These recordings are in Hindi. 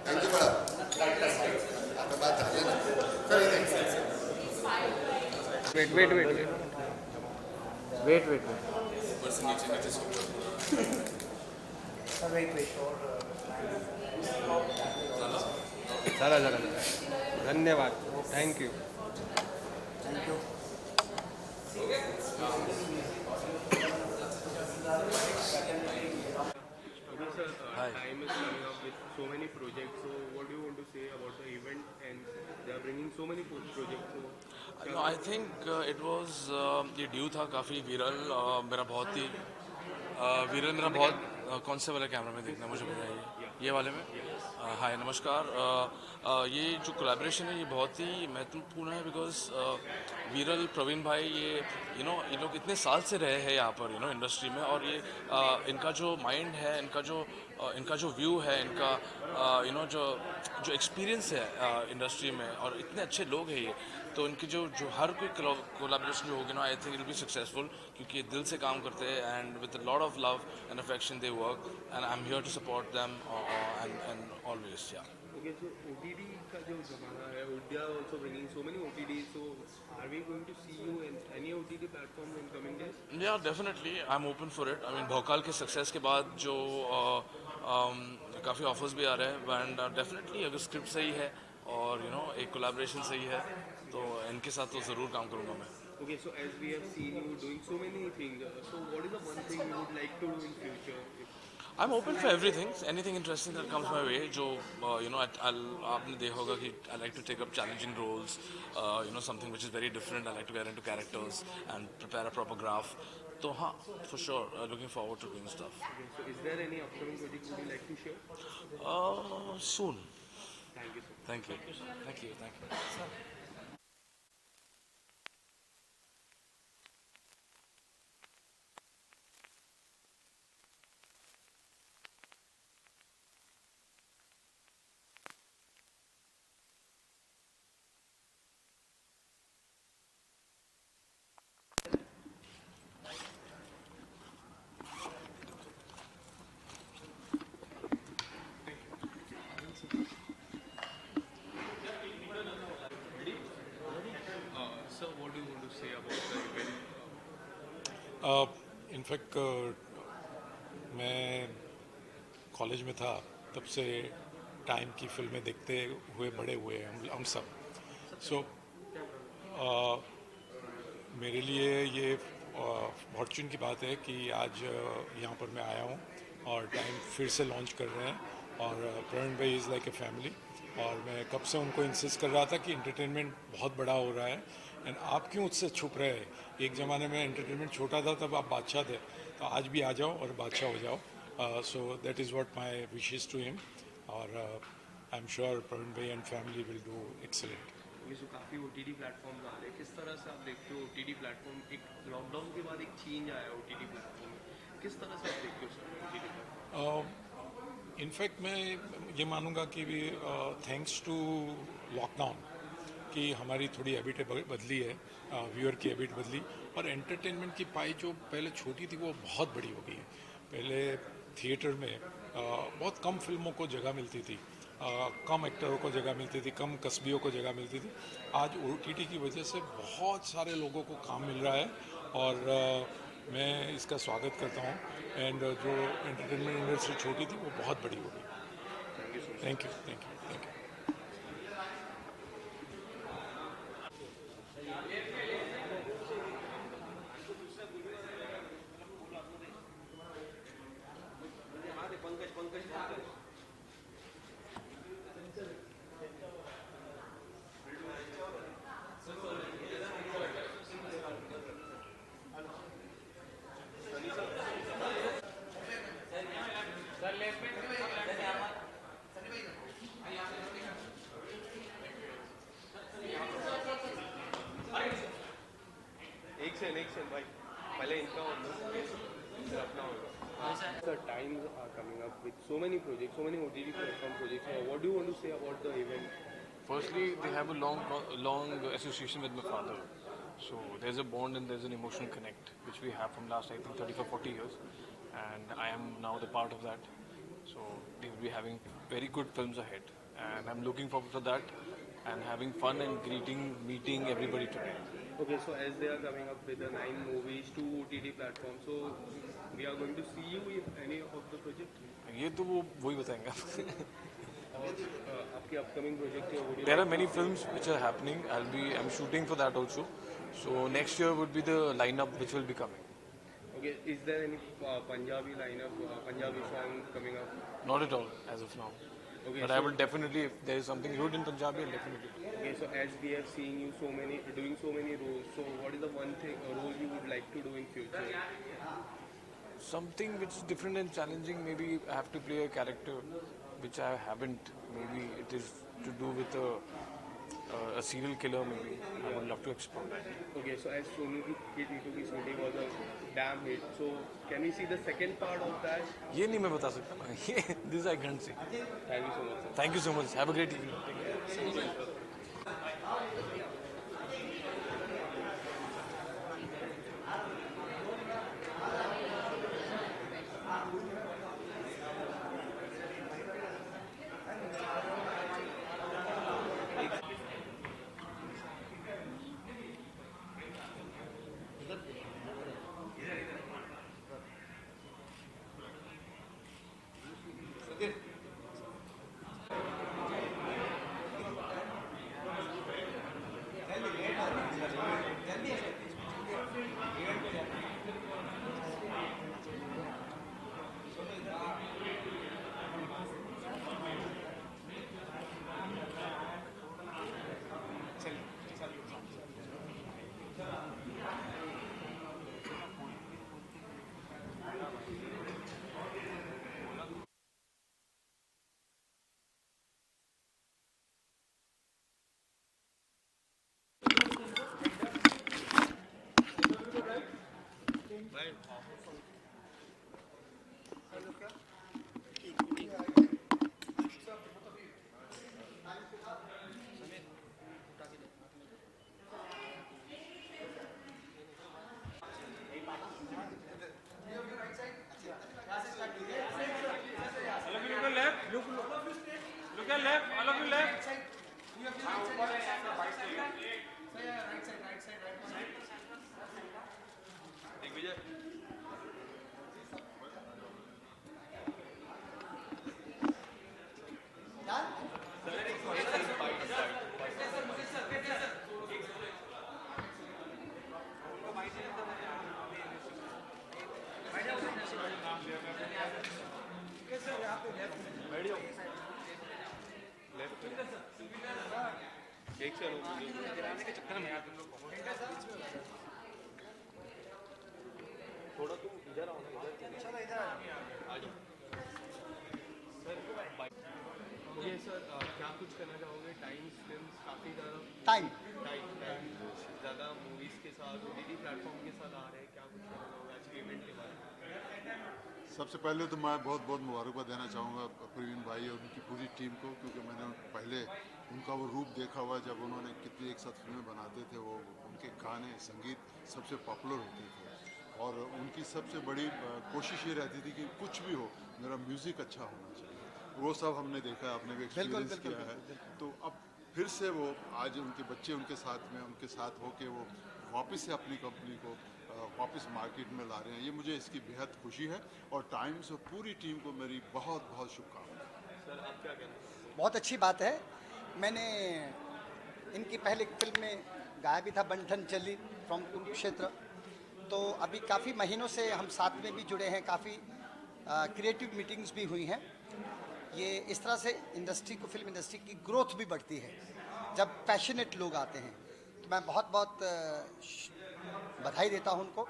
थैंक यू बड़ा आपका बात चाहते हैं ना सर इधर wait wait wait wait wait wait ऊपर से नीचे नीचे से ऊपर चला चला चला धन्यवाद thank you Time is coming up with so many projects. So, what do you want to say about the event? And they are bringing so many projects. So, No, I think it was ये ड्यू था काफ़ी विरल मेरा बहुत ही विरल मेरा बहुत कौन से वाले कैमरा में देखना मुझे बताइए ये वाले में हाय नमस्कार ये जो कोलैबोरेशन है ये बहुत ही महत्वपूर्ण है बिकॉज विरल प्रवीण भाई ये लोग इतने साल से रहे हैं यहाँ पर इंडस्ट्री में और ये इनका जो माइंड है इनका जो व्यू है इनका जो जो एक्सपीरियंस है इंडस्ट्री में और इतने अच्छे लोग हैं ये तो इनकी जो जो हर कोई कोलैबोरेशन जो होगी ना I think it will be successful क्योंकि ये दिल से काम करते हैं and with a lot of love and affection they work and I am here to support them and always yeah okay, so OTD का जो ज़माना है, they are also bringing so many OTDs. So, are we going to see you in any OTD platform in coming days? या definitely I am open for it I mean Bhokaal के सक्सेस के बाद जो काफ़ी ऑफर्स भी आ रहे हैं एंड डेफिनेटली अगर स्क्रिप्ट सही है और एक कोलैबोरेशन सही है तो इनके साथ तो ज़रूर काम करूँगा मैं Okay, so as we have seen you doing so many things, so what is the one thing you would like to do in future? I'm open for everything, anything interesting that comes my way. जो आपने देखा होगा कि I like to take up challenging roles, something which is very different. I like to get into characters and prepare a proper graph. तो हाँ, for sure, looking forward to doing stuff. Okay, so is there any upcoming project would you like to share? Soon. Thank you so much. Thank you. Thank you. Thank you. Sir, what do you want to say about the event? In fact मैं कॉलेज में था तब से टाइम की फिल्में देखते हुए बड़े हुए हैं हम सब सो मेरे लिए ये फॉर्चून की बात है कि आज यहाँ पर मैं आया हूँ और टाइम फिर से लॉन्च कर रहे हैं और प्रवीण भाई इज़ लाइक ए फैमिली और मैं कब से उनको इंसिस्ट कर रहा था कि एंटरटेनमेंट बहुत बड़ा हो रहा है एंड आप क्यों उससे छुप रहे हैं एक ज़माने में एंटरटेनमेंट छोटा था तब आप बादशाह थे तो आज भी आ जाओ और बादशाह हो जाओ so that is what my wishes to him और आई एम श्योर प्रवीण भाई and family will do excellent ये जो काफ़ी OTD प्लेटफॉर्म आ रहे हैं किस तरह से आप देखते हो OTD प्लेटफॉर्म एक लॉकडाउन के बाद एक चेंज आया OTD प्लेटफॉर्म में किस तरह से आप देखते हो सर OTD प्लेटफॉर्म इनफैक्ट मैं ये मानूंगा कि भी थैंक्स टू लॉकडाउन कि हमारी थोड़ी हैबिट बदली है व्यूअर की हैबिट बदली और एंटरटेनमेंट की पाई जो पहले छोटी थी वो बहुत बड़ी हो गई है पहले थिएटर में बहुत कम फिल्मों को जगह मिलती थी कम एक्टरों को जगह मिलती थी कम कस्बियों को जगह मिलती थी आज OTT की वजह से बहुत सारे लोगों को काम मिल रहा है और मैं इसका स्वागत करता हूँ एंड जो एंटरटेनमेंट इंडस्ट्री छोटी थी वो बहुत बड़ी हो गई thank you thank you thank you The times are coming up with so many projects, so many OTT platform projects. What do you want to say about the event? Firstly, they have a long association with my father. So there's a bond and there's an emotional connect, which we have from last, I think, 35, 40 years. And I am now the part of that. So they will be having very good films ahead. And I'm looking forward to that and having fun and meeting everybody today. Okay, so as they are coming up with the 9 movies, 2 OTT platforms, so we are going to see you in any of the project? ये तो वही बताएंगे आपके upcoming project है, would you There are many films which are happening. I'm shooting for that also. So next year would be the lineup which will be coming. Okay, is there any Punjabi lineup, Punjabi song coming up? Not at all as of now. Okay, But I will definitely, if there is something good in Punjabi, I'll definitely. Okay, so as we have seen you doing so many roles, so what is the one thing role you would like to do in future? Something which is different and challenging. Maybe I have to play a character which I haven't. Maybe it is to do with a serial killer. Maybe I would love to explore that. Okay, so as Sonu Ki Titu Ki shooting was a damn hit, so can we see the second part of that? ये नहीं मैं बता सकता ना. This I can't say. Thank you so much, sir. Thank you so much. Have a great evening. Take care. एक से थोड़ा तुम इधर आओ ना, इधर आ जाओ ओके सर, क्या कुछ करना चाहोगे? टाइम्स फिल्म्स काफ़ी ज़्यादा टाइम ज़्यादा मूवीज़ के साथ OTT प्लेटफॉर्म के साथ आ रहे हैं, क्या कुछ करना चाहोगे आज के इवेंट के बारे में? सबसे पहले तो मैं बहुत बहुत मुबारकबाद देना चाहूँगा प्रवीण भाई और उनकी पूरी टीम को, क्योंकि मैंने पहले उनका वो रूप देखा हुआ जब उन्होंने कितनी एक साथ फिल्में बनाते थे। वो उनके गाने संगीत सबसे पॉपुलर होते थे और उनकी सबसे बड़ी कोशिश ये रहती थी कि कुछ भी हो मेरा म्यूज़िक अच्छा होना चाहिए। वो सब हमने देखा, आपने भी एक्सपीरियंस किया है। तो अब फिर से वो आज उनके बच्चे उनके साथ होके वो वापस से अपनी कंपनी को वापस मार्केट में ला रहे हैं। ये मुझे इसकी बेहद खुशी है और टाइम्स और पूरी टीम को मेरी बहुत बहुत शुभकामनाएं। सर आप क्या कहना चाहते हैं? बहुत अच्छी बात है। मैंने इनकी पहले फिल्म में गाया भी था, बंठन चली फ्रॉम कुरुक्षेत्र। तो अभी काफ़ी महीनों से हम साथ में भी जुड़े हैं, काफ़ी क्रिएटिव मीटिंग्स भी हुई हैं। ये इस तरह से इंडस्ट्री को, फिल्म इंडस्ट्री की ग्रोथ भी बढ़ती है जब पैशनेट लोग आते हैं। तो मैं बहुत बहुत बधाई देता हूं उनको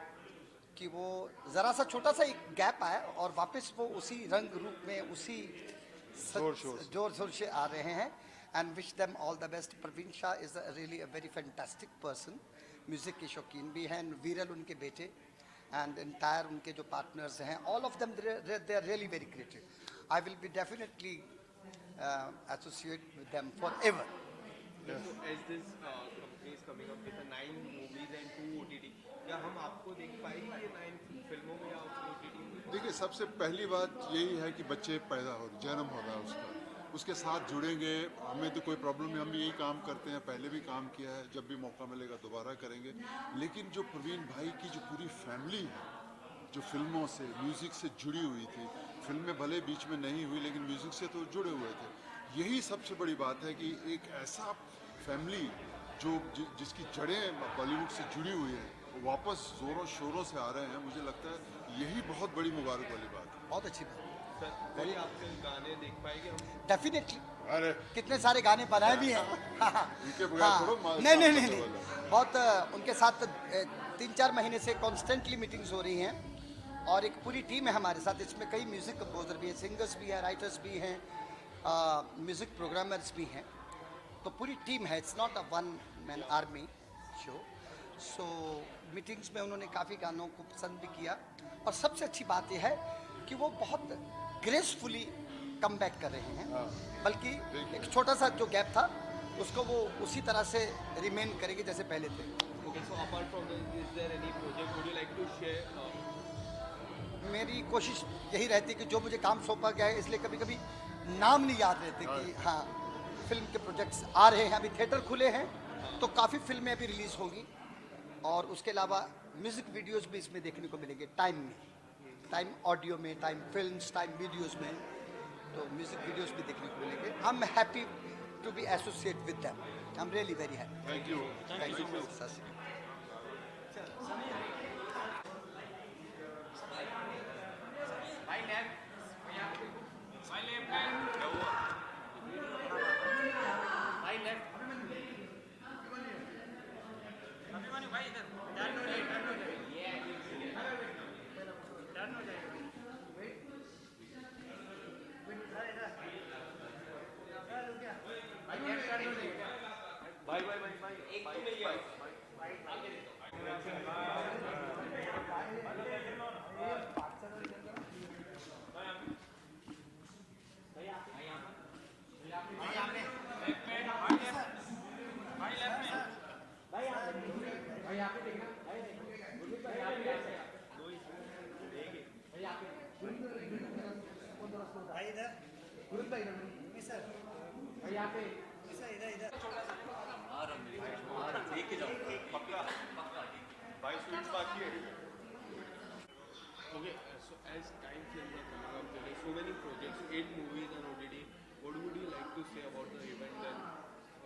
कि वो ज़रा सा छोटा सा एक गैप आया और वापस वो उसी रंग रूप में, उसी जोर शोर से आ रहे हैं। And wish them all the best. Praveen Shah is really a very fantastic person, music के शौकीन भी हैं। वीरल उनके बेटे, and entire उनके जो partners हैं, all of them they are really very creative. I will be definitely associate with them forever. So as this company is coming up with 9 movies and 2 OTT, क्या हम आपको देख पाएंगे ये 9 फिल्मों में या OTT में? देखिए, सबसे पहली बात यही है कि बच्चे पैदा हो, जन्म हो रहा है उसका, उसके साथ जुड़ेंगे। हमें तो कोई प्रॉब्लम नहीं, हम भी यही काम करते हैं, पहले भी काम किया है, जब भी मौका मिलेगा दोबारा करेंगे। लेकिन जो प्रवीण भाई की जो पूरी फैमिली है, जो फिल्मों से, म्यूज़िक से जुड़ी हुई थी, फिल्में भले बीच में नहीं हुई लेकिन म्यूज़िक से तो जुड़े हुए थे। यही सबसे बड़ी बात है कि एक ऐसा फैमिली जिसकी जड़ें बॉलीवुड से जुड़ी हुई है, वो वापस ज़ोरों शोरों से आ रहे हैं। मुझे लगता है यही बहुत बड़ी मुबारक वाली बात है। बहुत अच्छी बात। सर कोई आपके गाने देख पाएंगे हम? डेफिनेटली अरे कितने सारे गाने बनाए भी हैं। इनके बगैर थोड़ा नहीं, बहुत उनके साथ 3-4 महीने से कॉन्स्टेंटली मीटिंग्स हो रही हैं और एक पूरी टीम है हमारे साथ। इसमें कई म्यूज़िक कंपोजर भी हैं, सिंगर्स भी हैं, राइटर्स भी हैं, म्यूज़िक प्रोग्रामर्स भी हैं। तो पूरी टीम है, it's not a one man army show. So meetings में उन्होंने काफ़ी गानों को पसंद भी किया और सबसे अच्छी बात यह है कि वो बहुत ग्रेसफुली कम बैक कर रहे हैं, बल्कि एक छोटा सा जो गैप था उसको वो उसी तरह से रिमेन करेंगे जैसे पहले थे। Okay, so apart from this, is there any project would you like to share? मेरी कोशिश यही रहती है कि जो मुझे काम सौंपा गया है, इसलिए कभी कभी नाम नहीं याद रहते कि हाँ फिल्म के प्रोजेक्ट्स आ रहे हैं। अभी थिएटर खुले हैं तो काफ़ी फिल्में अभी रिलीज़ होंगी और उसके अलावा म्यूज़िक वीडियोस भी इसमें देखने को मिलेंगे, टाइम ऑडियो में, टाइम फिल्म्स, टाइम वीडियोस में। तो म्यूज़िक वीडियोस भी देखने को मिलेंगे। I am happy to be associate with them. I am really very happy. Thank you. Thank you सत श्री अकाल। Okay, so as time films are coming up, there are so many projects, 8 movies and OTT. What would you like to say about the event and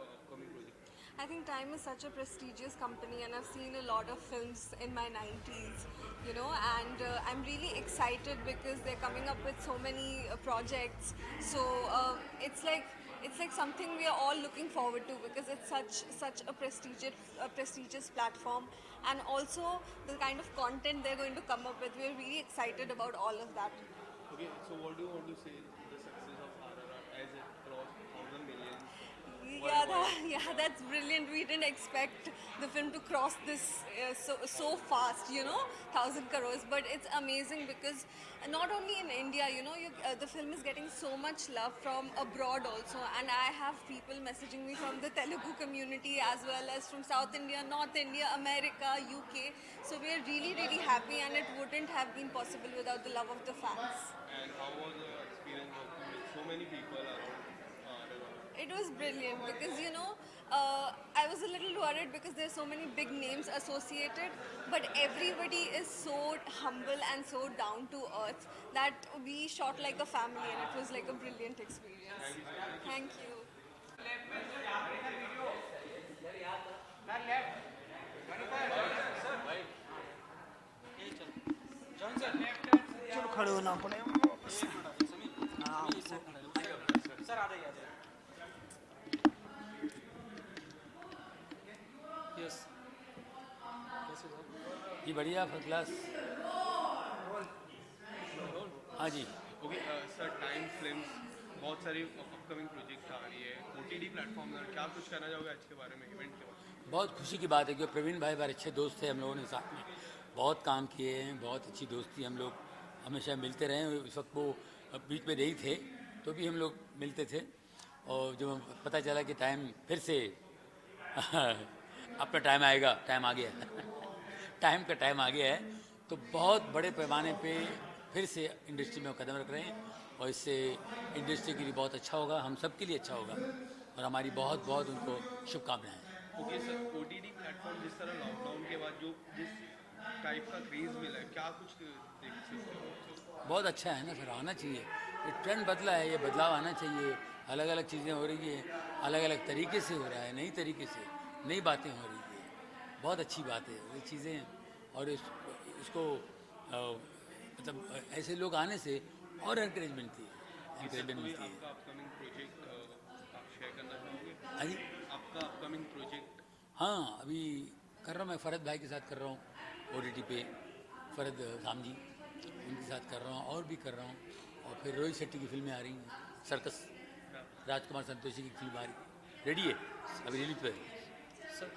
upcoming project? I think Time is such a prestigious company and I've seen a lot of films in my 90s, you know, and I'm really excited because they're coming up with so many projects. So it's like something we are all looking forward to because it's such a prestigious platform, and also the kind of content they're going to come up with. We're really excited about all of that. Okay, so what do you want to say the success of RRR as it crossed 1,000 million? That's brilliant. We didn't expect the film to cross this so fast, you know, 1,000 crores. But it's amazing because not only in India, you know, the film is getting so much love from abroad also. And I have people messaging me from the Telugu community as well as from South India, North India, America, UK. So we're really, really happy, and it wouldn't have been possible without the love of the fans. And how was the experience working with so many people around RRR? It was brilliant because, you know, I was a little worried because there's so many big names associated, but everybody is so humble and so down to earth that we shot like a family, and it was like a brilliant experience. Thank you. चलो खड़े होना पड़े जी बढ़िया, फर्स्ट क्लास। हाँ जी। ओके सर, टाइम फिल्म्स बहुत सारी अपकमिंग प्रोजेक्ट आ रही है OTT प्लेटफॉर्म पर, क्या कुछ कहना चाहोगे आज के बारे में, इवेंट के बारे में? बहुत खुशी की बात है कि प्रवीण भाई हमारे अच्छे दोस्त थे, हम लोगों ने साथ में बहुत काम किए हैं, बहुत अच्छी दोस्ती, हम लोग हमेशा मिलते रहे हैं। इस वक्त वो बीच में नहीं थे तो भी हम लोग मिलते थे, और जब पता चला कि टाइम फिर से अपना टाइम आएगा, टाइम आ गया टाइम का टाइम आ गया है, तो बहुत बड़े पैमाने पे फिर से इंडस्ट्री में कदम रख रहे हैं, और इससे इंडस्ट्री के लिए बहुत अच्छा होगा, हम सब के लिए अच्छा होगा, और हमारी बहुत बहुत उनको शुभकामनाएं। ओके सर, ओटीटी प्लेटफॉर्म जिस तरह लॉकडाउन के बाद जो जिस टाइप का क्रेज मिला है, क्या कुछ देख सकते हो? बहुत अच्छा है ना सर, आना चाहिए, ये ट्रेंड बदला है, ये बदलाव आना चाहिए। अलग अलग चीज़ें हो रही है, अलग अलग तरीके से हो रहा है, नई तरीके से नई बातें हो रही है, बहुत अच्छी बात है ये चीज़ें। और इसको मतलब ऐसे लोग आने से और एनकरेज मिलती है, एनकरेजमेंट मिलती है। आपका अपकमिंग प्रोजेक्ट आप शेयर करना चाहोगे? हाँ जी, आपका अपकमिंग प्रोजेक्ट? हाँ अभी कर रहा हूँ, मैं फ़रद भाई के साथ कर रहा हूँ ओटीटी पे, फ़रद सामजी उनके साथ कर रहा हूँ, और भी कर रहा हूँ। और फिर रोहित शेट्टी की फिल्में आ रही हैं, सर्कस, राजकुमार संतोषी की फिल्म आ रही है, रेडी है, अभी रिलीज पे है। सर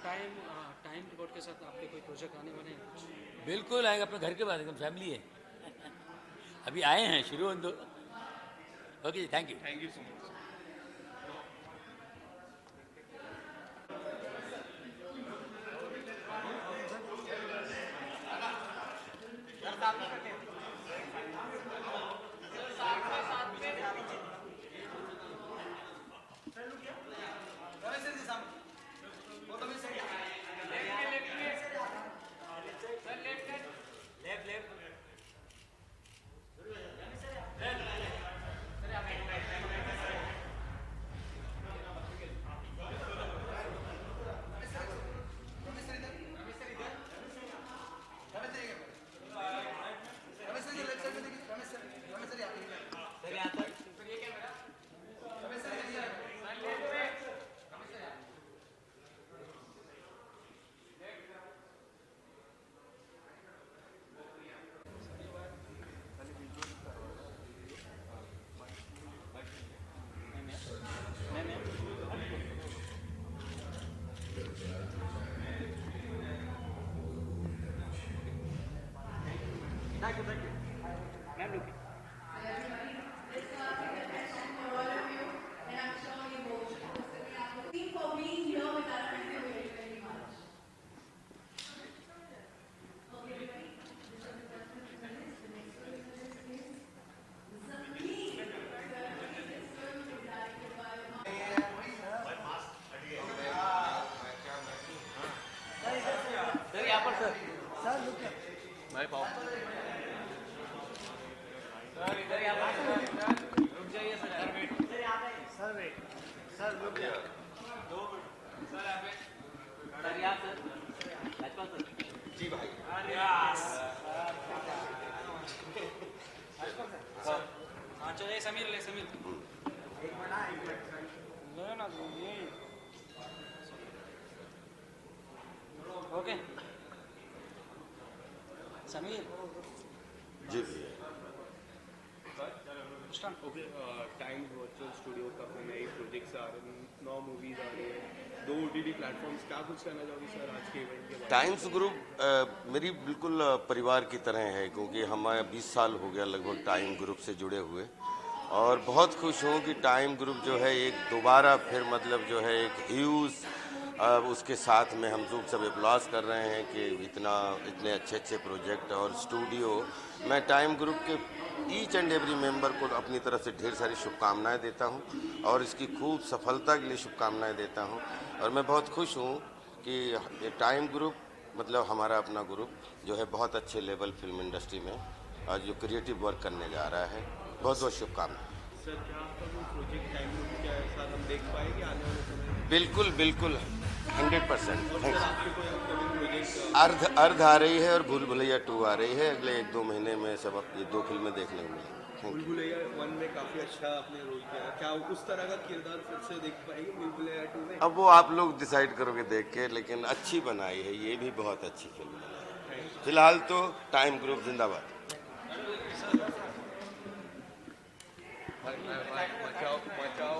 टाइम रिपोर्ट के साथ आपके कोई प्रोजेक्ट आने वाले हैं? बिल्कुल आएगा, अपने घर के बाद एकदम फैमिली है अभी आए हैं, शुरू हो दो। Okay, thank you. Thank you so much. चलिए समीर ले समीर ले ना ये ओके समीर जी ओके, टाइम्स वर्चुअल स्टूडियो का फिर नए प्रोजेक्ट्स आ रहे हैं, 9 मूवीज आ रही हैं, 2 ओटीटी प्लेटफॉर्म्स, क्या कुछ कहना चाहोगे सर आज के इवेंट के बारे में? टाइम्स ग्रुप मेरी बिल्कुल परिवार की तरह है, क्योंकि हमारे 20 साल हो गया लगभग टाइम ग्रुप से जुड़े हुए, और बहुत खुश हूँ कि टाइम ग्रुप जो है एक दोबारा फिर मतलब जो है एक ह्यूज उसके साथ में हम लोग सब एप्लॉज कर रहे हैं कि इतने अच्छे अच्छे प्रोजेक्ट और स्टूडियो। मैं टाइम ग्रुप के ईच एंड एवरी मेंबर को अपनी तरफ से ढेर सारी शुभकामनाएं देता हूं, और इसकी खूब सफलता के लिए शुभकामनाएं देता हूं। और मैं बहुत खुश हूं कि ये टाइम ग्रुप मतलब हमारा अपना ग्रुप जो है बहुत अच्छे लेवल फिल्म इंडस्ट्री में और जो क्रिएटिव वर्क करने जा रहा है, बहुत बहुत शुभकामनाएं। सर, क्या आपका कोई प्रोजेक्ट टाइम ग्रुप के साथ हम देख पाएंगे आने वाले समय में? बिल्कुल बिल्कुल 100%। सर, आपके कोई अपकमिंग प्रोजेक्ट? अर्ध आ रही है और भूल भुलैया 2 आ रही है, अगले 1-2 महीने में सब ये 2 फिल्में देखने को मिलेंगी। भूल भुलैया 1 में काफ़ी अच्छा आपने रोल किया, क्या उस तरह का किरदार फिर से देख पाएंगे भूल भुलैया 2 में? अब वो आप लोग डिसाइड करोगे देख के, लेकिन अच्छी बनाई है, ये भी बहुत अच्छी फिल्म बनाई है। फिलहाल तो टाइम ग्रुप जिंदाबाद। बचाओ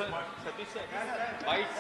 सतीश सर बाइट्स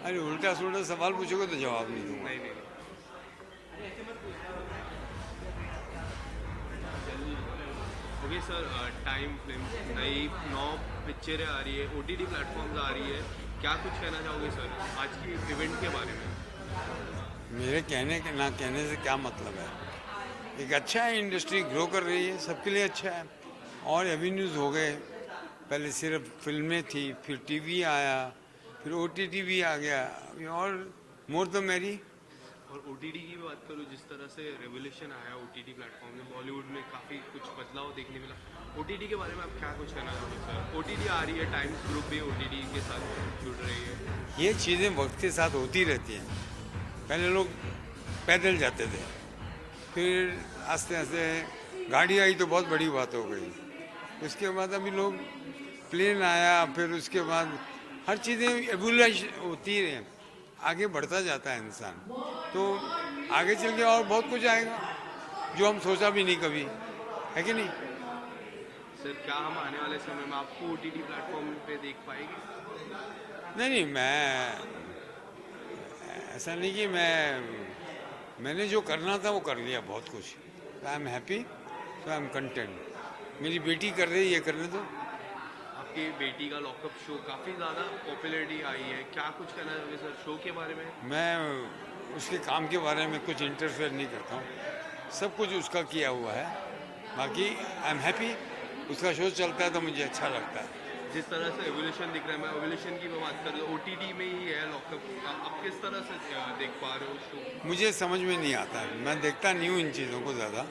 अरे उल्टा सुल्टा सवाल पूछोगे तो जवाब नहीं दूंगा। नहीं नहीं ओके सर, टाइम फिल्म नई 9 पिक्चरें आ रही है, OTT प्लेटफॉर्म्स आ रही है, क्या कुछ कहना चाहोगे सर आज की इवेंट के बारे में? मेरे कहने के ना कहने से क्या मतलब है। एक अच्छा है, इंडस्ट्री ग्रो कर रही है, सबके लिए अच्छा है। और एवेन्यूज़ हो गए, पहले सिर्फ फिल्में थी, फिर टीवी आया, फिर OTT भी आ गया, अभी और मोर द मैरी। और OTT की बात करूँ, जिस तरह से रेवोल्यूशन आया OTT प्लेटफॉर्म में, बॉलीवुड में काफ़ी कुछ बदलाव देखने मिला। OTT के बारे में आप क्या कुछ कहना चाहोगे सर? OTT आ रही है, टाइम्स ग्रुप भी OTT के साथ जुड़ रही है। ये चीज़ें वक्त के साथ होती रहती हैं। पहले लोग पैदल जाते थे, फिर आस्ते आस्ते गाड़ी आई तो बहुत बड़ी बात हो गई। उसके बाद अभी लोग प्लेन आया, फिर उसके बाद हर चीज़ें एवोल्यूशन होती है, आगे बढ़ता जाता है इंसान। तो आगे चल के और बहुत कुछ आएगा जो हम सोचा भी नहीं कभी, है कि नहीं? सर क्या हम आने वाले समय में आपको OTT प्लेटफॉर्म पे देख पाएंगे? नहीं, मैं ऐसा नहीं कि मैंने जो करना था वो कर लिया, बहुत कुछ। आई एम हैप्पी, तो आई एम कंटेंट। मेरी बेटी कर रही है, करने दो। आपकी बेटी का लॉकअप शो काफ़ी ज़्यादा पॉपुलैरिटी आई है, क्या कुछ कहना चाहोगे सर शो के बारे में? मैं उसके काम के बारे में कुछ इंटरफेयर नहीं करता हूँ, सब कुछ उसका किया हुआ है। बाकी आई एम हैप्पी, उसका शो चलता है तो मुझे अच्छा लगता है। जिस तरह से एवोल्यूशन दिख रहा है, मैं एवोल्यूशन की बात कर रहा हूँ, OTT में ही है लॉकअप, आप किस तरह से देख पा रहे हो शो? मुझे समझ में नहीं आता है, मैं देखता नहीं हूँ इन चीज़ों को ज़्यादा,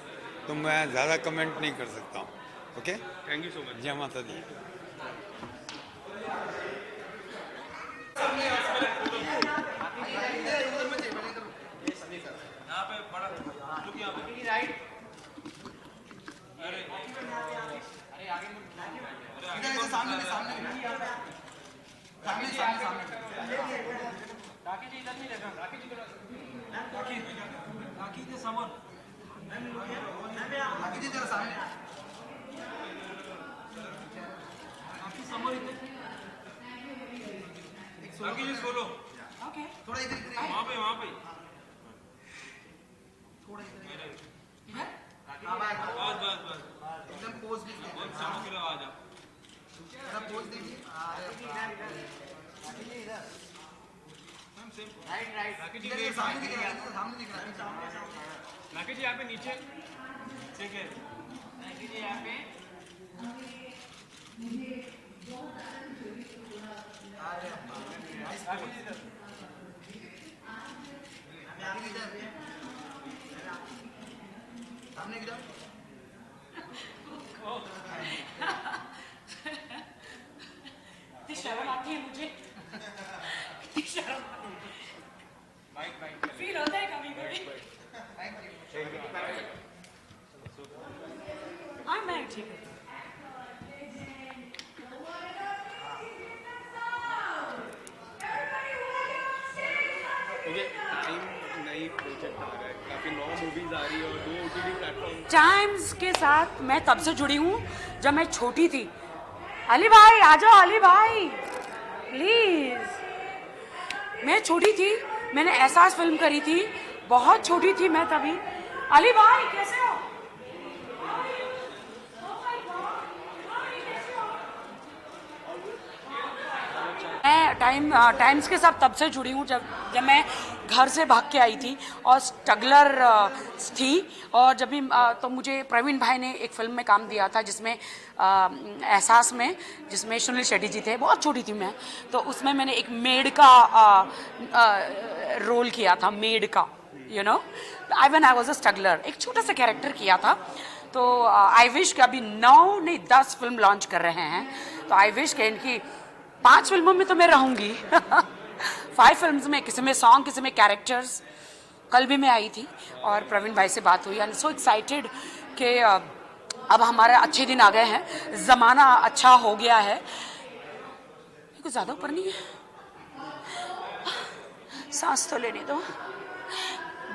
तो मैं ज़्यादा कमेंट नहीं कर सकता हूँ। Okay, thank you so much. जय माता दी। शर्म आती है मुझे, फील होता है कभी कभी। हाँ मैं ठीक हूँ। टाइम नई प्रोजेक्ट आ रहा है, काफ़ी 9 मूवीज आ रही है और 2 OTT प्लेटफॉर्म। टाइम्स के साथ मैं तब से जुड़ी हूँ जब मैं छोटी थी। अली भाई आ जाओ, अली भाई प्लीज। मैं छोटी थी, मैंने एहसास फिल्म करी थी, बहुत छोटी थी मैं तभी। अली भाई कैसे हो? मैं टाइम्स के साथ तब से जुड़ी हूँ जब मैं घर से भाग के आई थी और स्ट्रगलर थी। और जब भी तो मुझे प्रवीण भाई ने एक फिल्म में काम दिया था जिसमें एहसास में, जिसमें सुनील शेट्टी जी थे। बहुत छोटी थी मैं, तो उसमें मैंने एक मेड का रोल किया था, मेड का, you know, I was a struggler, एक छोटा सा कैरेक्टर किया था। तो आई विश कि अभी 9 नहीं 10 फिल्म लॉन्च कर रहे हैं, तो आई विश कि इनकी 5 फिल्मों में तो मैं रहूंगी 5 फिल्म्स में, किसी में सॉन्ग, किसी में कैरेक्टर्स। कल भी मैं आई थी और प्रवीण भाई से बात हुई, आई एम सो एक्साइटेड कि अब हमारे अच्छे दिन आ गए हैं, ज़माना अच्छा हो गया है। कुछ ज़्यादा ऊपर नहीं है, सांस तो लेने दो।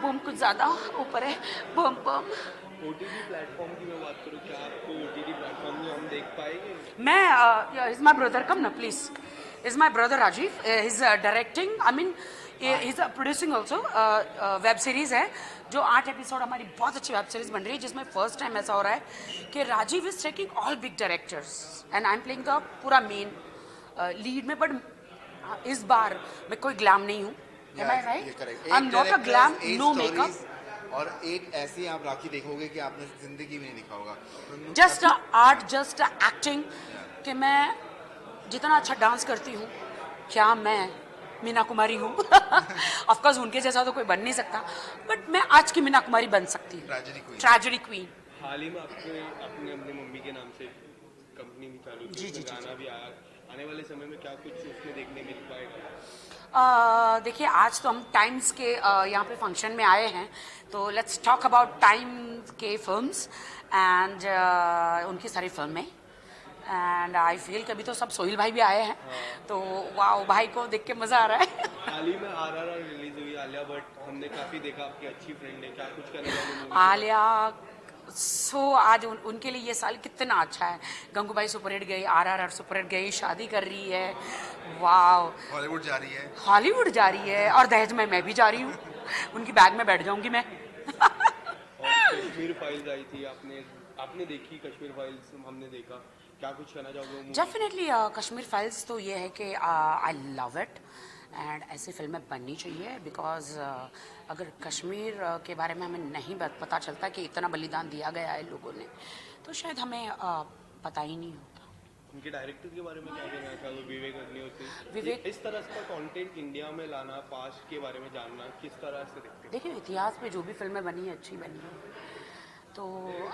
बूम कुछ ज़्यादा ऊपर है, बूम बूम। ओटीटी प्लेटफॉर्म की मैं बात करूँ, क्या आपको ओटीटी प्लेटफॉर्म में हम देख पाएंगे? मैं इज माई ब्रदर, कम ना please, is my brother Rajeev, is directing, I mean is producing also. Web series है जो 8 एपिसोड, हमारी बहुत अच्छी वेब सीरीज़ बन रही है, जिसमें फर्स्ट टाइम ऐसा हो रहा है कि Rajeev is taking all big directors and I am playing the पूरा मेन लीड में। बट इस बार मैं कोई ग्लैम नहीं हूँ, am I right? I'm not a glam, no makeup. और एक ऐसी आप राखी देखोगे कि आपने जिंदगी में नहीं देखा होगा। जस्ट आर्ट, जस्ट एक्टिंग, कि मैं जितना अच्छा डांस करती हूँ, क्या मैं मीना कुमारी हूँ? ऑफकोर्स उनके जैसा तो कोई बन नहीं सकता, बट मैं आज की मीना कुमारी बन सकती हूँ, ट्रेजेडी क्वीन। हाल ही में आपने अपने मम्मी के नाम से कंपनी भी चालू की, जी, गाना भी आया, आने वाले समय में क्या कुछ उसमें देखने मिल पाएगा? देखिए, आज तो हम टाइम्स के यहाँ पे फंक्शन में आए हैं, तो लेट्स टॉक अबाउट टाइम्स के फिल्म्स एंड उनकी सारी फिल्में। एंड आई फील कभी तो सब सोहिल भाई भी आए हैं, तो वाह, भाई को देख के मज़ा आ रहा है। हाल ही में RRR रिलीज हुई, आलिया भट्ट, हमने काफ़ी देखा, आपकी अच्छी फ्रेंड है, क्या कुछ करने वाले? आलिया आज उनके लिए ये साल कितना अच्छा है। गंगूबाई सुपरहिट गई, RRR सुपरहिट गई, शादी कर रही है, वाह, हॉलीवुड जा रही है, हॉलीवुड जा रही है, और दहेज में मैं भी जा रही हूँ, उनकी बैग में बैठ जाऊंगी मैं। और कश्मीर फाइल्स आई थी, आपने देखी कश्मीर फाइल्स? हमने देखा, क्या कुछ कहना चाहोगे? डेफिनेटली कश्मीर फाइल्स तो ये है कि आई लव इट एंड ऐसी फिल्में बननी चाहिए, बिकॉज अगर कश्मीर के बारे में हमें नहीं पता चलता कि इतना बलिदान दिया गया है लोगों ने, तो शायद हमें पता ही नहीं होता। उनके डायरेक्टर के बारे में क्या कहना चाहोगे? विवेक अग्निहोत्री, विवेक, इस तरह का कंटेंट इंडिया में लाना, पास्ट के बारे में जानना, किस तरह से देखते हैं? देखिए, इतिहास में जो भी फिल्में बनी है अच्छी बनी है, तो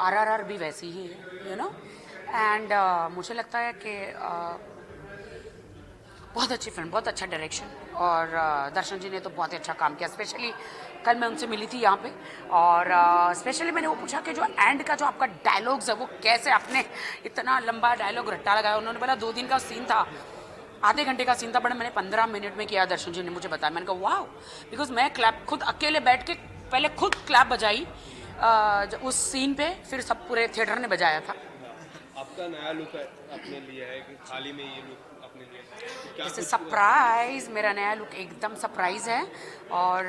RRR भी वैसी ही है, यू नो। एंड मुझे लगता है कि बहुत अच्छी फिल्म, बहुत अच्छा डायरेक्शन, और दर्शन जी ने तो बहुत ही अच्छा काम किया। स्पेशली कल मैं उनसे मिली थी यहाँ पे, और स्पेशली मैंने वो पूछा कि जो एंड का जो आपका डायलॉग्स है वो कैसे, आपने इतना लंबा डायलॉग रट्टा लगाया। उन्होंने बोला 2 दिन का सीन था, आधे घंटे का सीन था, बट मैंने 15 मिनट में किया। दर्शन जी ने मुझे बताया, मैंने कहा वाह, बिकॉज मैं क्लैप खुद अकेले बैठ के पहले खुद क्लैप बजाई उस सीन पे, फिर सब पूरे थिएटर ने बजाया था। आपका नया लुक है अपने लिए है कि हाल ही में ये लुक अपने लिए क्या? जैसे सरप्राइज, मेरा नया लुक एकदम सरप्राइज है, और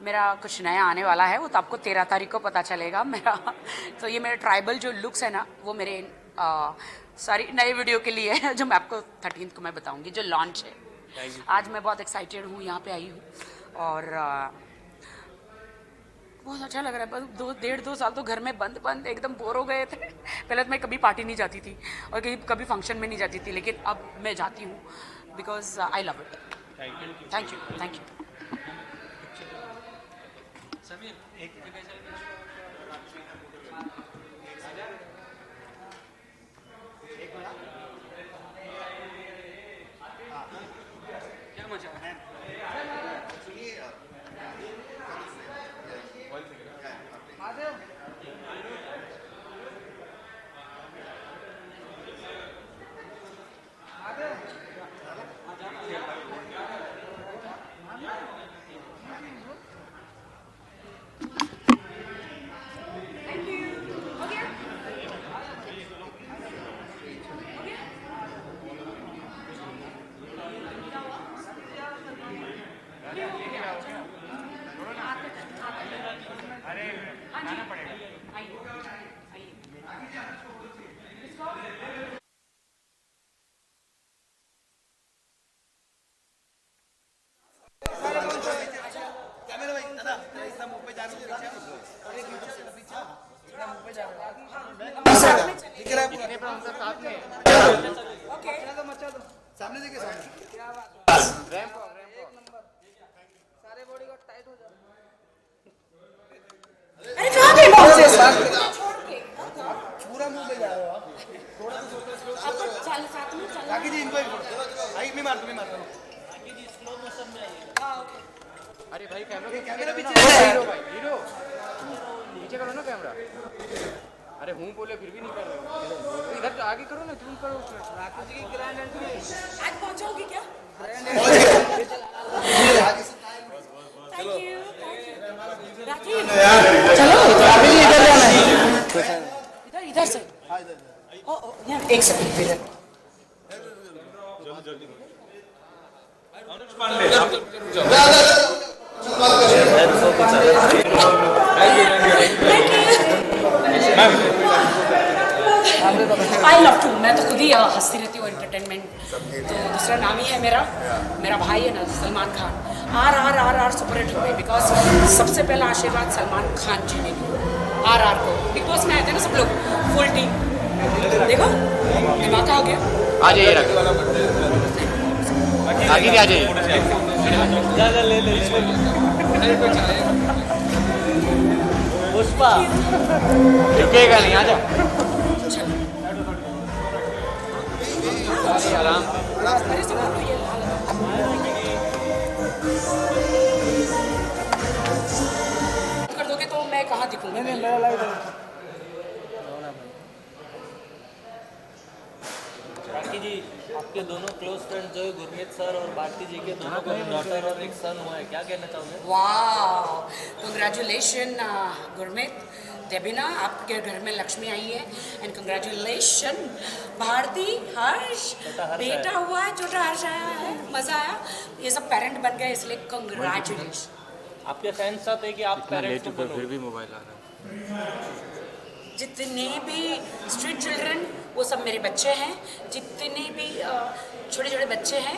मेरा कुछ नया आने वाला है, वो तो आपको 13 तारीख को पता चलेगा मेरा। तो ये मेरे ट्राइबल जो लुक्स है ना, वो मेरे सारी नए वीडियो के लिए है, जो मैं आपको 13 को मैं बताऊंगी, जो लॉन्च है। आज मैं बहुत एक्साइटेड हूँ, यहाँ पे आई हूँ, और बहुत अच्छा लग रहा है। 1.5-2 साल तो घर में बंद एकदम बोर हो गए थे। पहले तो मैं कभी पार्टी नहीं जाती थी और कभी फंक्शन में नहीं जाती थी, लेकिन अब मैं जाती हूँ, because I love it. Thank you. क्या मजा है? सामने देखिए सामने अरे कहाँ गए मौत से पूरा मुंह में जा रहे हो आप थोड़ा सा सोचो स्लो अब तो चल साथ में चल राखी जी इनको एक आई मैं मारता हूं अरे भाई कैमरा कैमरा पीछे हीरो भाई हीरो नीचे करो ना कैमरा अरे हूँ बोले फिर भी नहीं कर रहे हो इधर तो आगे करो ना जूम करो उसमें राकेश जी की ग्रैंड एंट्री आज पहुंचोगी क्या थैंक यू राखी चलो इधर जाना है इधर इधर से ओ यहाँ एक सेकंड इधर आई लव टू मैं तो खुद ही हंसती रहती हूँ एंटरटेनमेंट तो दूसरा नाम ही है मेरा भाई है ना Salman Khan are super hit हुए बिकॉज सबसे पहला आशीर्वाद सलमान खान जी ने आर को बिग बॉस में आए थे ना सब लोग फुल टीम देखो दिमाग आ गया आ जाइए आगे भी आ जाइए ले पुष्पा रुकेगा नहीं आ जा आराम कर दोगे तो मैं कहाँ दिखूंगी राखी जी आपके दोनों क्लोज फ्रेंड जो है गुरमीत सर और भारती जी के दोनों को डॉटर और एक सन हुआ है क्या कहना चाहोगे वाह कंग्रेचुलेशन गुरमीत देबिना आपके घर में लक्ष्मी आई है एंड कंग्रेचुलेशन भारती हर्ष बेटा हुआ है छोटा हर्ष आया है मजा आया ये सब पेरेंट बन गए इसलिए कंग्रेचुलेशन आपके फैंस चाहते हैं कि आप पेरेंट्स को बनो फिर भी मोबाइल आ रहा है जितने भी स्ट्रीट चिल्ड्रन वो सब मेरे बच्चे हैं जितने भी छोटे छोटे बच्चे हैं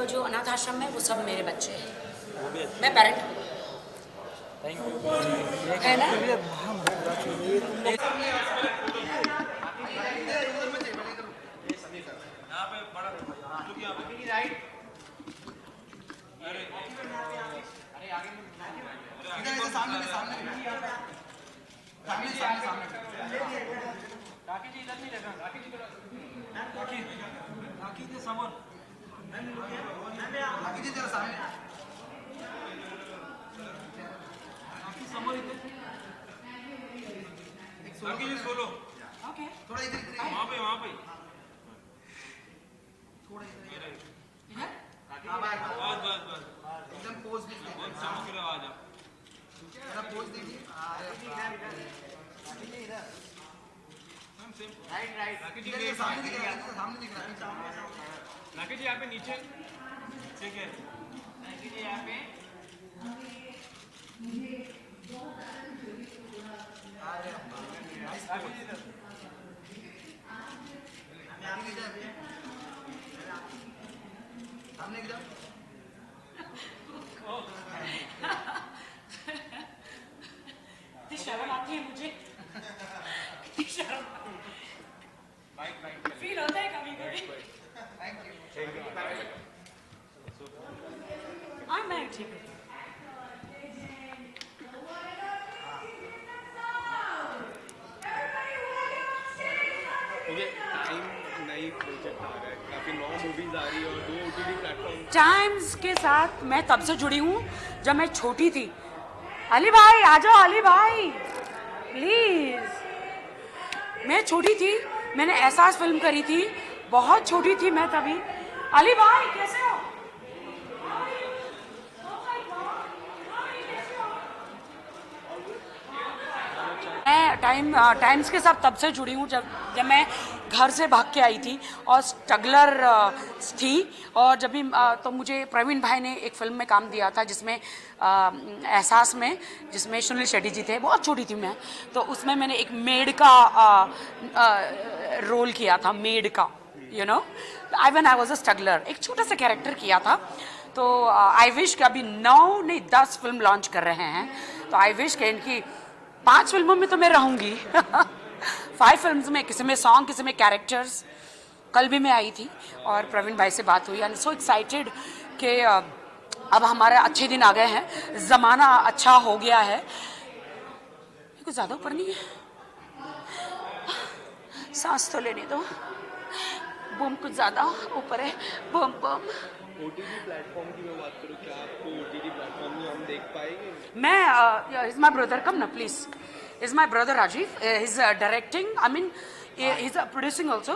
जो अनाथ आश्रम में वो सब मेरे बच्चे हैं मैं पेरेंट थैंक यू है ना राकेश जी यहाँ पे नीचे ठीक है राकेश जी यहाँ पे शर्म आती है मुझे शर्म फील होता है कभी कभी मैं ठीक हूँ टाइम नई प्रोजेक्ट आ रहा है काफ़ी 9 मूवीज आ रही है और 2 OTT प्लेटफॉर्म टाइम्स के साथ मैं तब से जुड़ी हूँ जब मैं छोटी थी अली भाई आ जाओ अली भाई प्लीज मैं छोटी थी मैंने एहसास फिल्म करी थी बहुत छोटी थी मैं तभी अली भाई कैसे हो मैं टाइम्स के साथ तब से जुड़ी हूँ जब मैं घर से भाग के आई थी और स्ट्रगलर थी और जब भी तो मुझे प्रवीण भाई ने एक फिल्म में काम दिया था जिसमें एहसास में जिसमें सुनील शेट्टी जी थे बहुत छोटी थी मैं तो उसमें मैंने एक मेड का रोल किया था मेड का you know I was a struggler एक छोटा सा कैरेक्टर किया था तो आई विश कि अभी 9 नहीं 10 फिल्म लॉन्च कर रहे हैं तो आई विश कि इनकी 5 फिल्मों में तो मैं रहूँगी 5 फिल्म्स में किसी में सॉन्ग किसी में कैरेक्टर्स कल भी मैं आई थी और प्रवीण भाई से बात हुई एंड सो एक्साइटेड कि अब हमारे अच्छे दिन आ गए हैं, ज़माना अच्छा हो गया है। कुछ ज़्यादा ऊपर नहीं है, सांस तो लेने दो। बम कुछ ज़्यादा ऊपर है, बम बम। ओटीटी प्लेटफॉर्म की मैं बात करूँ, क्या आपको ओटीटी प्लेटफॉर्म में हम देख पाएंगे? मैं इज माई ब्रदर, कम ना please, is my brother Rajeev, is directing, I mean is producing also.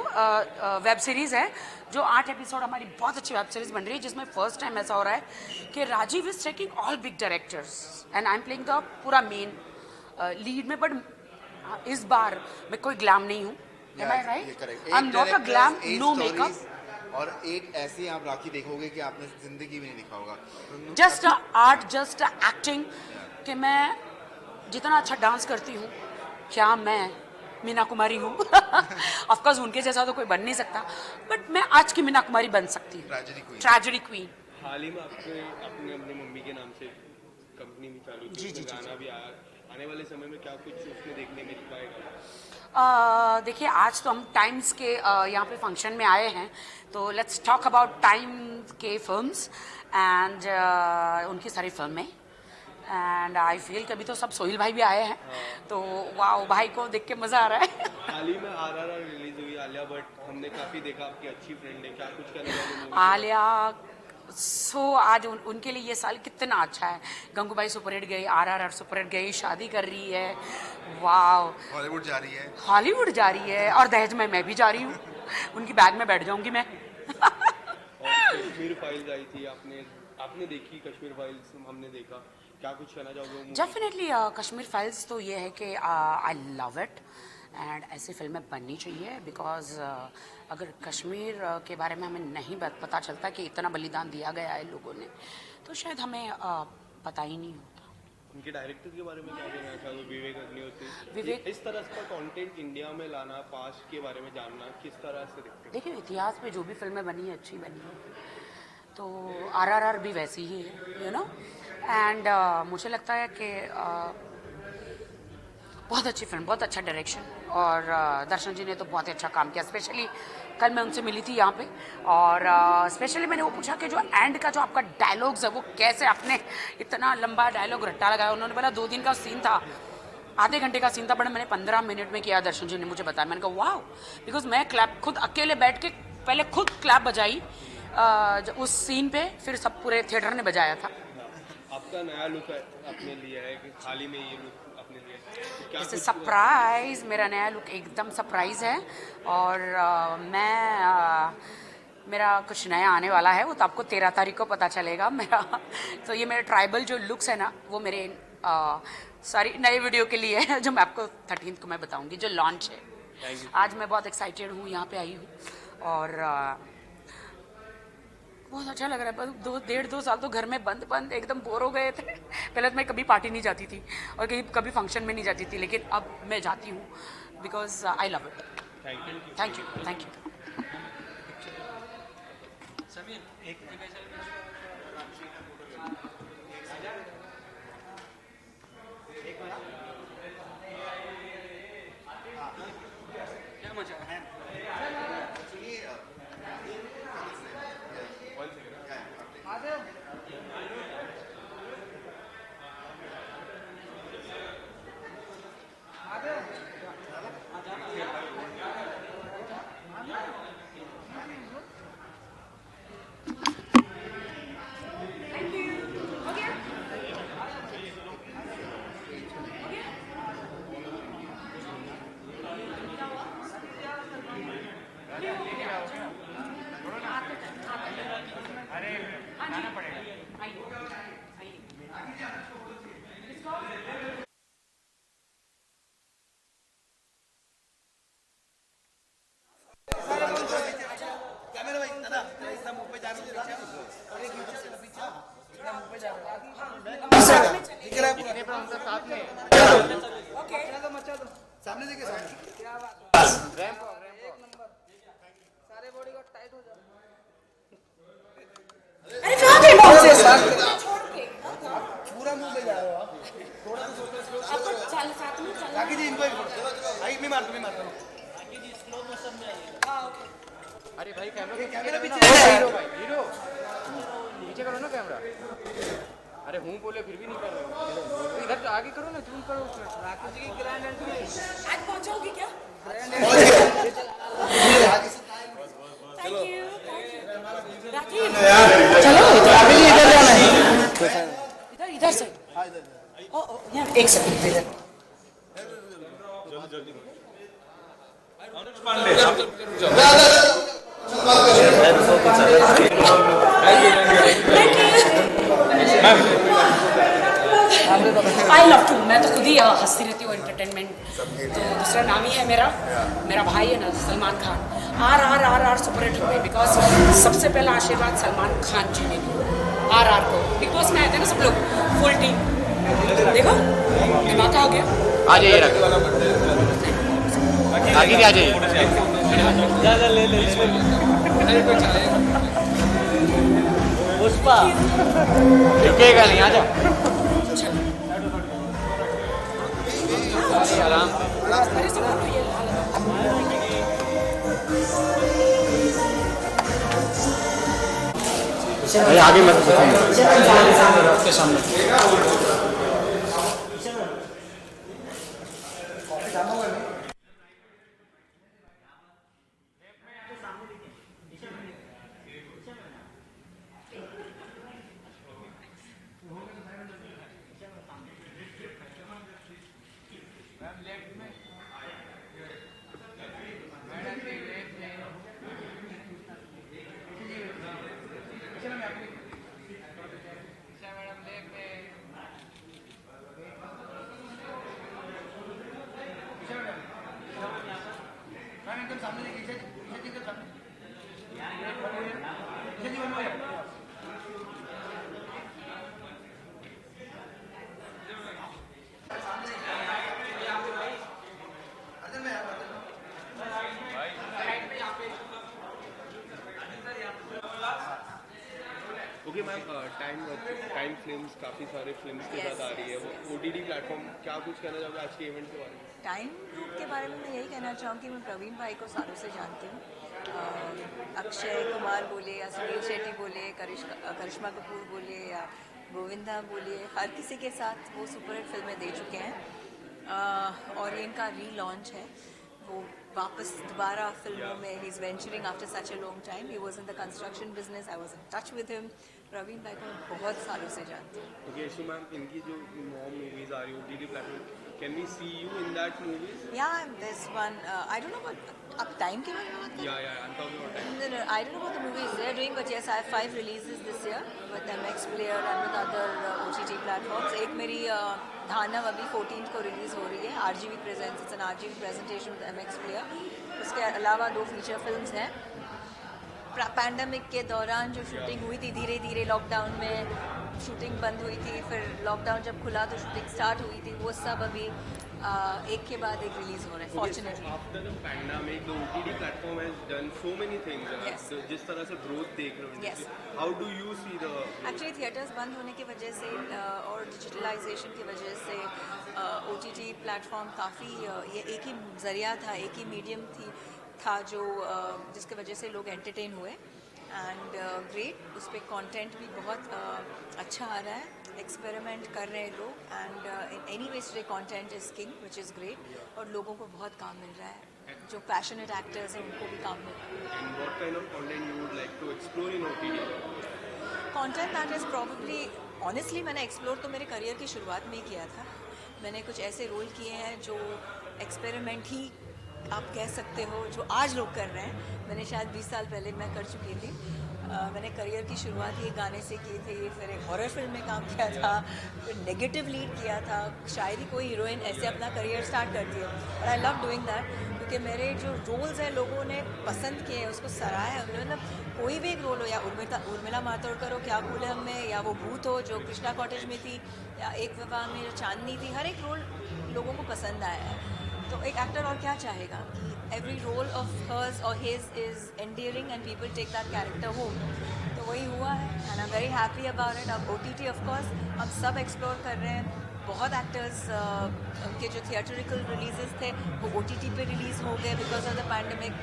Web series है जो 8 एपिसोड, हमारी बहुत अच्छी वेब सीरीज़ बन रही है जिसमें फर्स्ट टाइम ऐसा हो रहा है कि Rajeev is taking all big directors and I am playing the पूरा मेन लीड में। बट इस बार मैं कोई ग्लैम नहीं हूँ, am I right? I'm not a glam, no makeup. और एक ऐसी आप राखी देखोगे कि आपने जिंदगी में नहीं देखा होगा। जस्ट आर्ट, जस्ट एक्टिंग, कि मैं जितना अच्छा डांस करती हूँ, क्या मैं मीना कुमारी हूँ? ऑफ कोर्स उनके जैसा तो कोई बन नहीं सकता, बट मैं आज की मीना कुमारी बन सकती हूँ, ट्रेजेडी क्वीन। हाल ही में आपने अपने मम्मी के नाम से कंपनी भी चालू की, उसमें गाना भी आया। आने वाले समय में क्या कुछ उसमें देखने मिल पाएगा? देखिए, आज तो हम टाइम्स के यहाँ पे फंक्शन में आए हैं, तो लेट्स टॉक अबाउट टाइम्स के फिल्म्स एंड उनकी सारी फिल्में। एंड आई फील कभी तो सब सोहिल भाई भी आए हैं, तो वाह, भाई को देख के मज़ा आ रहा है। हाल ही में RRR रिलीज हुई, आलिया भट्ट, हमने काफ़ी देखा, आपकी अच्छी फ्रेंड है, क्या कुछ कहना चाहोगे? आलिया आज उनके लिए ये साल कितना अच्छा है। गंगूबाई सुपरहिट गई, RRR सुपरहिट गई, शादी कर रही है, वाव, हॉलीवुड जा रही है, हॉलीवुड जा रही है, और दहेज में मैं भी जा रही हूँ, उनकी बैग में बैठ जाऊंगी मैं। और कश्मीर फाइल्स आई थी, आपने देखी कश्मीर फाइल्स, हमने देखा, क्या कुछ कहना चाहोगे? डेफिनेटली कश्मीर फाइल्स तो ये है कि आई लव इट एंड ऐसी फिल्में बननी चाहिए, बिकॉज अगर कश्मीर के बारे में हमें नहीं पता चलता कि इतना बलिदान दिया गया है लोगों ने, तो शायद हमें पता ही नहीं होता। उनके डायरेक्टर के बारे में क्या कहना चाहोगे? विवेक अग्निहोत्री, विवेक, इस तरह का कंटेंट इंडिया में लाना, पास्ट के बारे में जानना, किस तरह से देखते हैं? देखिए, इतिहास में जो भी फिल्में बनी है अच्छी बनी है, तो RRR भी वैसी ही है, यू नो। एंड मुझे लगता है कि बहुत अच्छी फिल्म, बहुत अच्छा डायरेक्शन, और दर्शन जी ने तो बहुत ही अच्छा काम किया। स्पेशली कल मैं उनसे मिली थी यहाँ पे, और स्पेशली मैंने वो पूछा कि जो एंड का जो आपका डायलॉग्स है वो कैसे आपने इतना लंबा डायलॉग रट्टा लगाया। उन्होंने बोला 2 दिन का सीन था, आधे घंटे का सीन था, बट मैंने 15 मिनट में किया। दर्शन जी ने मुझे बताया, मैंने कहा वाह, बिकॉज मैं क्लैप खुद अकेले बैठ के पहले खुद क्लैप बजाई उस सीन पे, फिर सब पूरे थिएटर ने बजाया था। आपका नया लुक अपने लिए है कि हाल ही में ये लुक अपने लिए क्या? जैसे सरप्राइज, मेरा नया लुक एकदम सरप्राइज है, और मेरा कुछ नया आने वाला है, वो तो आपको 13 तारीख को पता चलेगा। मेरा तो ये मेरे ट्राइबल जो लुक्स है ना, वो मेरे सारी नए वीडियो के लिए है, जो मैं आपको 13 को मैं बताऊंगी, जो लॉन्च है। आज मैं बहुत एक्साइटेड हूँ, यहाँ पे आई हूँ, और बहुत अच्छा लग रहा है। बस 1.5-2 साल तो घर में बंद एकदम बोर हो गए थे। पहले तो मैं कभी पार्टी नहीं जाती थी और कभी फंक्शन में नहीं जाती थी, लेकिन अब मैं जाती हूँ, because I love it. Thank you. Sameer, एक क्या मचा है? सामने देखिए, सारे बॉडी को टाइट हो जाए। पूरा मुंह में जा रहे हो आप, थोड़ा सा राखी जी, इनको मैं मारता हूँ। स्लो मोशन में आइए। अरे भाई कैमरा पीछे हीरो भाई हीरो पीछे करो ना कैमरा। अरे हूँ बोले फिर भी नहीं कर रहे हो, तो इधर आगे करो ना, जूम करो उसमें। राकेश जी की ग्रैंड एंट्री आज पहुंचोगी क्या? थैंक यू राकेश, चलो इधर इधर से। यहाँ एक सेकंड इधर। आई लव टू, मैं तो खुद ही हंसती रहती हूँ एंटरटेनमेंट। तो दूसरा नाम ही है मेरा भाई है ना Salman Khan. Are super hit हो गई बिकॉज सबसे पहला आशीर्वाद सलमान खान जी ने दिया आर को। बिग बॉस में आए थे ना सब लोग, फुल टीम। देखो धमाका हो गया। आ जाइए आगे आ जाइए। पुष्पा रुकेगा नहीं, आ जाओ। आराम आगे मत के सामने। ओके मैम, टाइम फिल्म्स काफ़ी सारे फिल्म्स के साथ आ रही है, वो OTT प्लेटफॉर्म, क्या कुछ कहना चाहोगे आज के इवेंट के बारे में? टाइम ग्रुप के बारे में मैं यही कहना चाहूँगी, मैं प्रवीण भाई को सालों से जानती हूँ। अक्षय कुमार बोले या सुनील शेट्टी बोले, करिश्मा कपूर बोले या गोविंदा बोले, हर किसी के साथ वो सुपरहिट फिल्में दे चुके हैं और ये इनका रीलॉन्च है। वो वापस दोबारा फिल्मों में he is venturing after such a long time. He was in the construction business, I was in touch with him. Praveen भाई को मैं बहुत सालों से जानती हूँ। ओके सो मैम, इनकी जो मॉम मूवीज आ रही है OTT platform, can we see you in that movies? या this one I don't know what आप टाइम के बारे में बात कर रहे हैं? या I am talking about time. No, I don't know what the movies they're doing, but yes, I have 5 releases this year with MX Player and with other OTT platforms. एक मेरी धानव अभी 14 को रिलीज़ हो रही है, RGV Presents, it's an RGV presentation with MX Player. उसके अलावा 2 फीचर फिल्म्स हैं। पैंडमिक के दौरान जो शूटिंग हुई थी, धीरे धीरे लॉकडाउन में शूटिंग बंद हुई थी, फिर लॉकडाउन जब खुला तो शूटिंग स्टार्ट हुई थी, वो सब अभी एक के बाद एक रिलीज हो रहे हैं fortunately. After the pandemic the OTT platform has done so many things. जिस तरह से ग्रोथ देख रहे हो, how do you see the actually theatres बंद होने की वजह से और डिजिटलाइजेशन की वजह से OTT प्लेटफॉर्म काफ़ी ये एक ही ज़रिया था, एक ही मीडियम था जो जिसकी वजह से लोग एंटरटेन हुए एंड ग्रेट। उस पर कॉन्टेंट भी बहुत अच्छा आ रहा है, एक्सपेरिमेंट कर रहे हैं लोग and in any ways today content is king which is great. और लोगों को बहुत काम मिल रहा है, जो पैशनेट एक्टर्स हैं उनको भी काम मिल रहा है। And what kind of content you would like to explore in OTT? Content that is probably honestly मैंने एक्सप्लोर तो मेरे करियर की शुरुआत में ही किया था। मैंने कुछ ऐसे रोल किए हैं जो एक्सपेरिमेंट ही आप कह सकते हो, जो आज लोग कर रहे हैं। मैंने शायद 20 साल पहले मैं कर चुकी थी। मैंने करियर की शुरुआत ये गाने से की थी, फिर एक हॉरर फिल्म में काम किया था, फिर नेगेटिव लीड किया था। शायद ही कोई हीरोइन ऐसे अपना करियर स्टार्ट करती है, but I love doing that क्योंकि मेरे जो रोल्स हैं लोगों ने पसंद किए हैं, उसको सराहा है उन्होंने। मतलब कोई भी एक रोल हो, या उर्मिला मातोड़कर हो क्या कूल है में, या वो भूत हो जो कृष्णा कॉटेज में थी, या एक विवाह में जो चांदनी थी, हर एक रोल लोगों को पसंद आया है। तो एक एक्टर और क्या चाहेगा कि एवरी रोल ऑफ हर्स और his is endearing and people take that character home. तो वही हुआ है and I am very happy about it. अब OTT ऑफ कोर्स हम सब एक्सप्लोर कर रहे हैं। बहुत एक्टर्स उनके जो थिएटरिकल रिलीजेस थे वो OTT पे रिलीज़ हो गए because of the pandemic.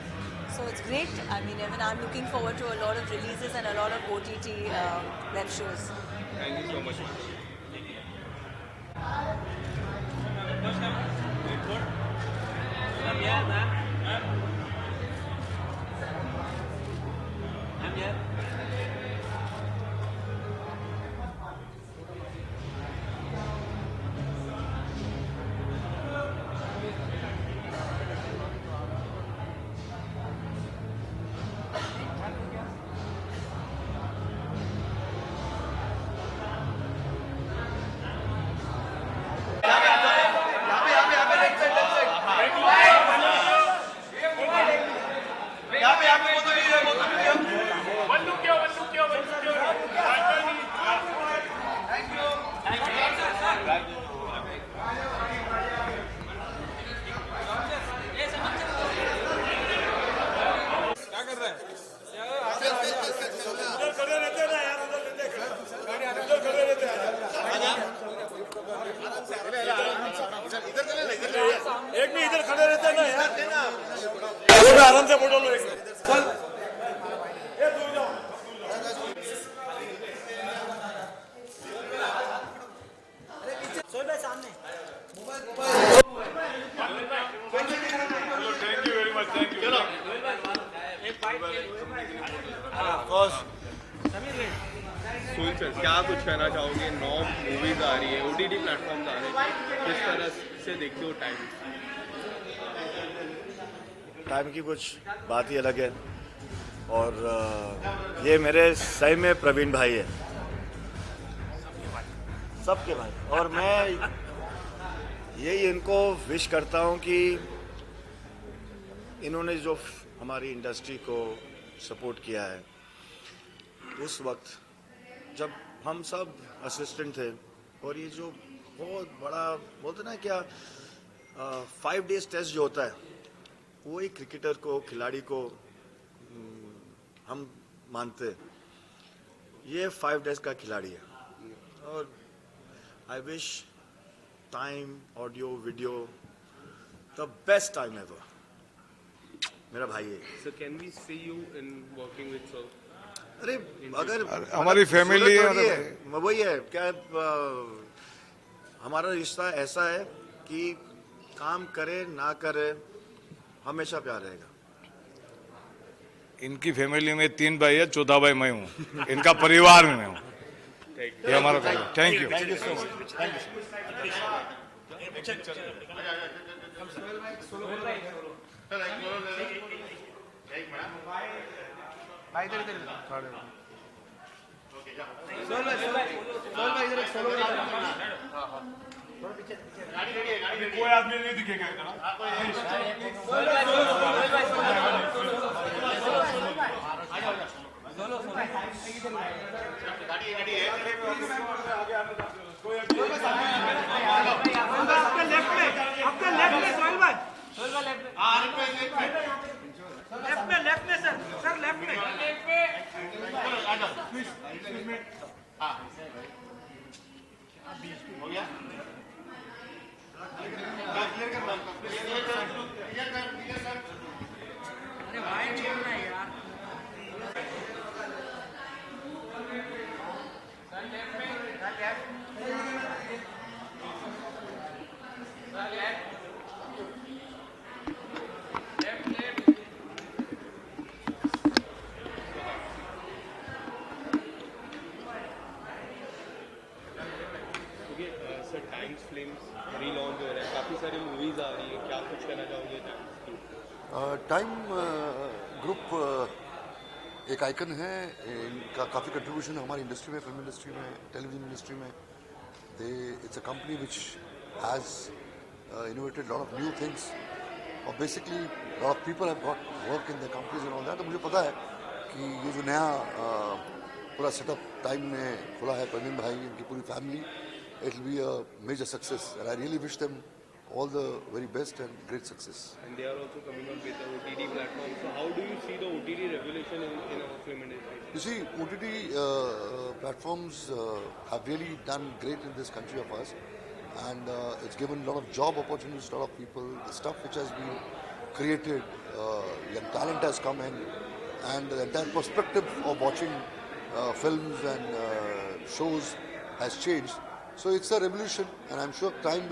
So it's great. I mean, even I'm looking forward to a lot of releases and a lot of OTT web shows. Thank you so much. एक भी इधर खड़े रहते ना यार, आराम से फोटो लो एक चल ये दूर जाओ सोई भाई सामने thank you very much thank you Sohil sir, क्या कुछ कहना चाहोगे? 9 मूवीज आ रही है, OTT प्लेटफॉर्म आ रहे हैं, किस तरह से देखते हो टाइम? टाइम की कुछ बात ही अलग है और ये मेरे सही में प्रवीण भाई है, सबके भाई, और मैं यही इनको विश करता हूँ कि इन्होंने जो हमारी इंडस्ट्री को सपोर्ट किया है उस वक्त जब हम सब असिस्टेंट थे, और ये जो बहुत बड़ा बोलते ना क्या 5 days टेस्ट जो होता है वो एक क्रिकेटर को, खिलाड़ी को हम मानते हैं, ये 5 days का खिलाड़ी है। और I wish time, audio, video the best time ever. मेरा भाई है। So can we see you in working with sir? अरे अगर हमारी फैमिली है, वही है क्या, हमारा रिश्ता ऐसा है कि काम करे ना करे हमेशा प्यार रहेगा। इनकी फैमिली में 3 भाई है, 14 भाई मैं हूँ, इनका परिवार में हूँ, ये हमारा परिवार। Thank you. Thank you so much. Thank कोई आदमी नहीं दिखेगा लेफ्ट में सर लेफ्ट में हो गया अरे भाई छोड़ना यार काफ़ी सारी मूवीज आ रही है, क्या कुछ कहना चाहोगे? टाइम ग्रुप एक आइकन है, इनका काफ़ी कंट्रीब्यूशन है हमारी इंडस्ट्री में, फिल्म इंडस्ट्री में, टेलीविजन इंडस्ट्री में। It's a company which has innovated lot of new things और basically lot of people have got work in the companies and all that. तो मुझे पता है कि ये जो नया पूरा सेटअप टाइम में खुला है, प्रवीण भाई, इनकी पूरी family, it will be a major success and I really wish them all the very best and great success. And they are also coming up with the OTT platform. So how do you see the OTT revolution in our film industry? You see, OTT platforms have really done great in this country of ours, and it's given a lot of job opportunities to a lot of people. The stuff which has been created, young talent has come in, and the entire perspective of watching films and shows has changed. So it's a revolution, and I'm sure Time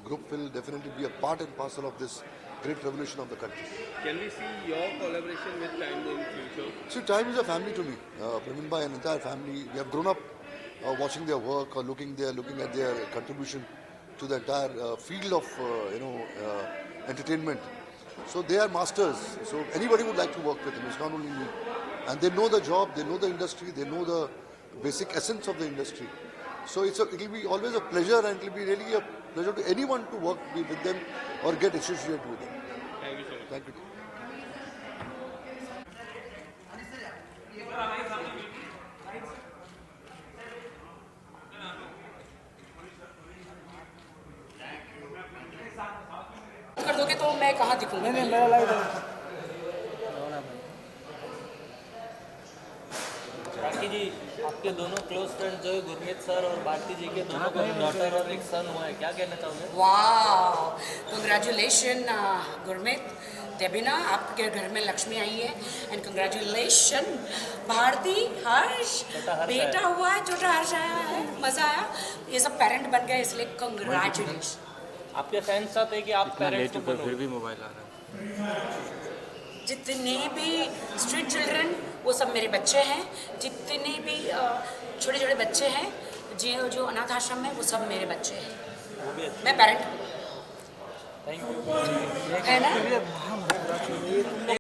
Group will definitely be a part and parcel of this great revolution of the country. Can we see your collaboration with Time in future? See, Time is a family to me. Praveen Bhai, an entire family. We have grown up watching their work or looking at their contribution to the entire field of entertainment. So they are masters. So anybody would like to work with them. It's not only me. And they know the job, they know the industry, they know the basic essence of the industry. So it will be always a pleasure, and it will be really a pleasure to anyone to work with them or get associated with them. Thank you so much. Thank you. कर दोगे तो मैं कहाँ दिखूंगी? नहीं मेरा लाइव राखी जी, आपके दोनों क्लोज फ्रेंड जो है गुरमीत सर और भारती जी के दोनों को डॉटर और एक सन हुआ है, क्या कहना चाहोगे? वाह, कंग्रेचुलेशन गुरमीत, देबिना, आपके घर में लक्ष्मी आई है, एंड कंग्रेचुलेशन भारती, हर्ष, बेटा हुआ है, छोटा हर्ष आया है, मजा आया, ये सब पेरेंट बन गए, इसलिए कंग्रेचुलेशन। आपके फैंस चाहते हैं कि आप पेरेंट्स को बनो। फिर भी मोबाइल आ रहा है। जितने भी स्ट्रीट चिल्ड्रन वो सब मेरे बच्चे हैं, जितने भी छोटे छोटे बच्चे हैं जो अनाथ आश्रम में, वो सब मेरे बच्चे हैं, मैं पेरेंट हूँ। थैंक यू है ना।